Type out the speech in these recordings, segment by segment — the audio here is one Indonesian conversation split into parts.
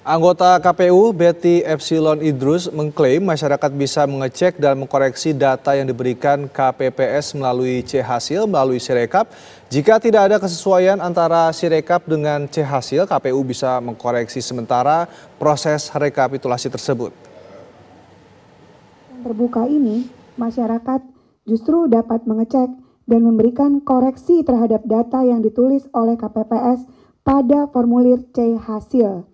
Anggota KPU Betty Epsilon Idrus mengklaim masyarakat bisa mengecek dan mengkoreksi data yang diberikan KPPS melalui C-Hasil melalui Sirekap. Jika tidak ada kesesuaian antara Sirekap dengan C-Hasil, KPU bisa mengkoreksi sementara proses rekapitulasi tersebut. Terbuka ini, masyarakat justru dapat mengecek dan memberikan koreksi terhadap data yang ditulis oleh KPPS pada formulir C-Hasil.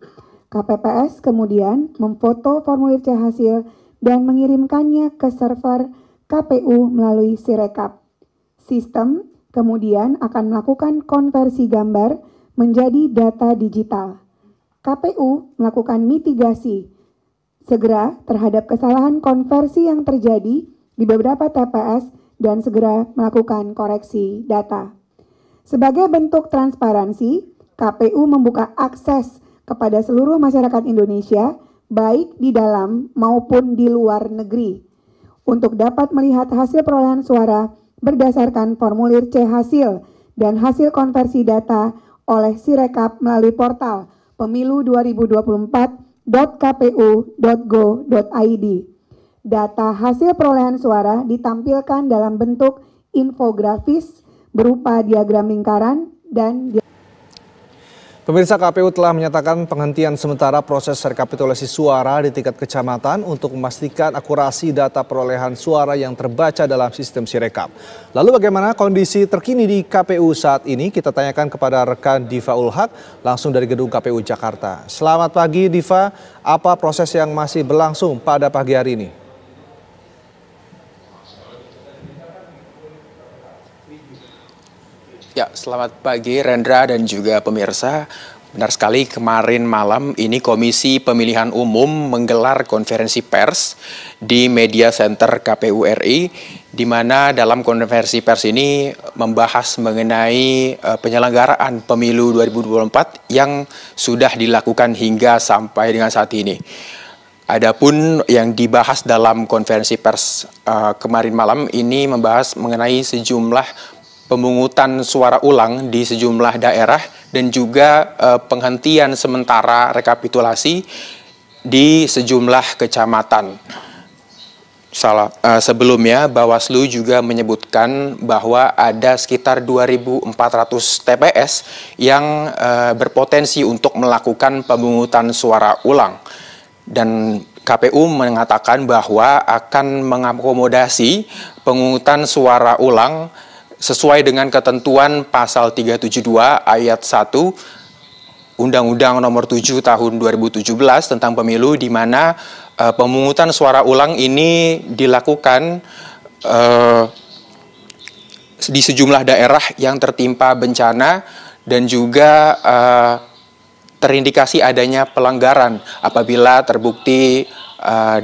KPPS kemudian memfoto formulir C-Hasil dan mengirimkannya ke server KPU melalui Sirekap. Sistem kemudian akan melakukan konversi gambar menjadi data digital. KPU melakukan mitigasi segera terhadap kesalahan konversi yang terjadi di beberapa TPS dan segera melakukan koreksi data. Sebagai bentuk transparansi, KPU membuka akses kepada seluruh masyarakat Indonesia, baik di dalam maupun di luar negeri, untuk dapat melihat hasil perolehan suara berdasarkan formulir C-Hasil dan hasil konversi data oleh Sirekap melalui portal pemilu2024.kpu.go.id. Data hasil perolehan suara ditampilkan dalam bentuk infografis berupa diagram lingkaran dan Pemirsa, KPU telah menyatakan penghentian sementara proses rekapitulasi suara di tingkat kecamatan untuk memastikan akurasi data perolehan suara yang terbaca dalam sistem Sirekap. Lalu bagaimana kondisi terkini di KPU saat ini? Kita tanyakan kepada rekan Diva Ulhak langsung dari gedung KPU Jakarta. Selamat pagi Diva, apa proses yang masih berlangsung pada pagi hari ini? Ya, selamat pagi Rendra dan juga pemirsa. Benar sekali, kemarin malam ini Komisi Pemilihan Umum menggelar konferensi pers di Media Center KPU RI, di mana dalam konferensi pers ini membahas mengenai penyelenggaraan pemilu 2024 yang sudah dilakukan hingga sampai dengan saat ini. Adapun yang dibahas dalam konferensi pers kemarin malam ini membahas mengenai sejumlah pemungutan suara ulang di sejumlah daerah dan juga penghentian sementara rekapitulasi di sejumlah kecamatan. Sebelumnya Bawaslu juga menyebutkan bahwa ada sekitar 2.400 TPS yang berpotensi untuk melakukan pemungutan suara ulang. Dan KPU mengatakan bahwa akan mengakomodasi pemungutan suara ulang sesuai dengan ketentuan pasal 372 ayat 1 Undang-Undang Nomor 7 Tahun 2017 tentang pemilu, di mana pemungutan suara ulang ini dilakukan di sejumlah daerah yang tertimpa bencana dan juga terindikasi adanya pelanggaran apabila terbukti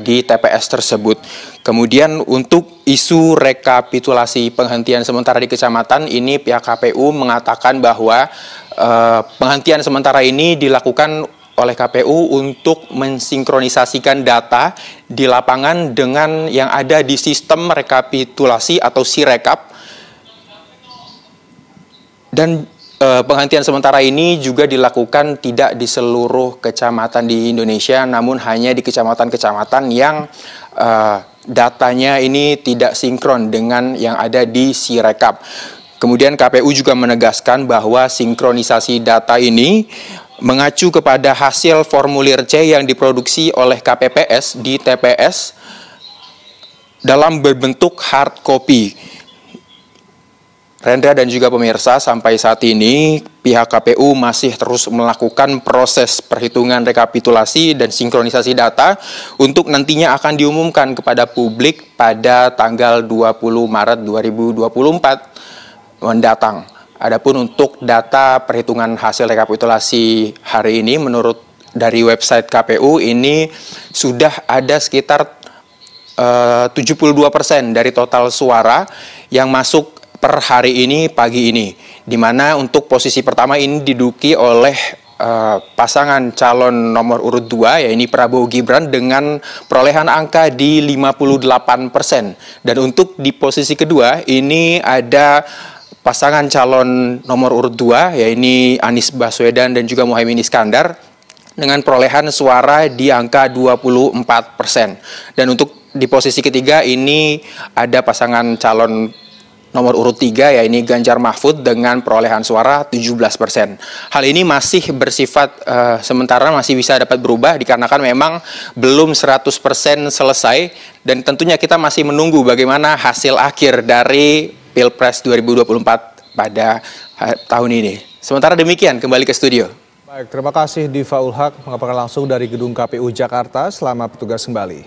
di TPS tersebut. Kemudian untuk isu rekapitulasi penghentian sementara di kecamatan ini, pihak KPU mengatakan bahwa penghentian sementara ini dilakukan oleh KPU untuk mensinkronisasikan data di lapangan dengan yang ada di sistem rekapitulasi atau Sirekap. Dan penghentian sementara ini juga dilakukan tidak di seluruh kecamatan di Indonesia, namun hanya di kecamatan-kecamatan yang datanya ini tidak sinkron dengan yang ada di Sirekap. Kemudian KPU juga menegaskan bahwa sinkronisasi data ini mengacu kepada hasil formulir C yang diproduksi oleh KPPS di TPS dalam berbentuk hard copy. Rendra dan juga pemirsa, sampai saat ini pihak KPU masih terus melakukan proses perhitungan rekapitulasi dan sinkronisasi data untuk nantinya akan diumumkan kepada publik pada tanggal 20 Maret 2024 mendatang. Adapun untuk data perhitungan hasil rekapitulasi hari ini, menurut dari website KPU ini sudah ada sekitar 72% dari total suara yang masuk per hari ini, pagi ini, di mana untuk posisi pertama ini diduduki oleh pasangan calon nomor urut 2, yaitu Prabowo Gibran dengan perolehan angka di 58%. Dan untuk di posisi kedua ini ada pasangan calon nomor urut 2, yaitu Anies Baswedan dan juga Muhaimin Iskandar dengan perolehan suara di angka 24%. Dan untuk di posisi ketiga ini ada pasangan calon nomor urut 3, ya ini Ganjar Mahfud dengan perolehan suara 17%. Hal ini masih bersifat sementara, masih bisa dapat berubah dikarenakan memang belum 100% selesai, dan tentunya kita masih menunggu bagaimana hasil akhir dari Pilpres 2024 pada tahun ini. Sementara demikian, kembali ke studio. Baik, terima kasih Diva Ulhak melaporkan langsung dari Gedung KPU Jakarta. Selamat bertugas kembali.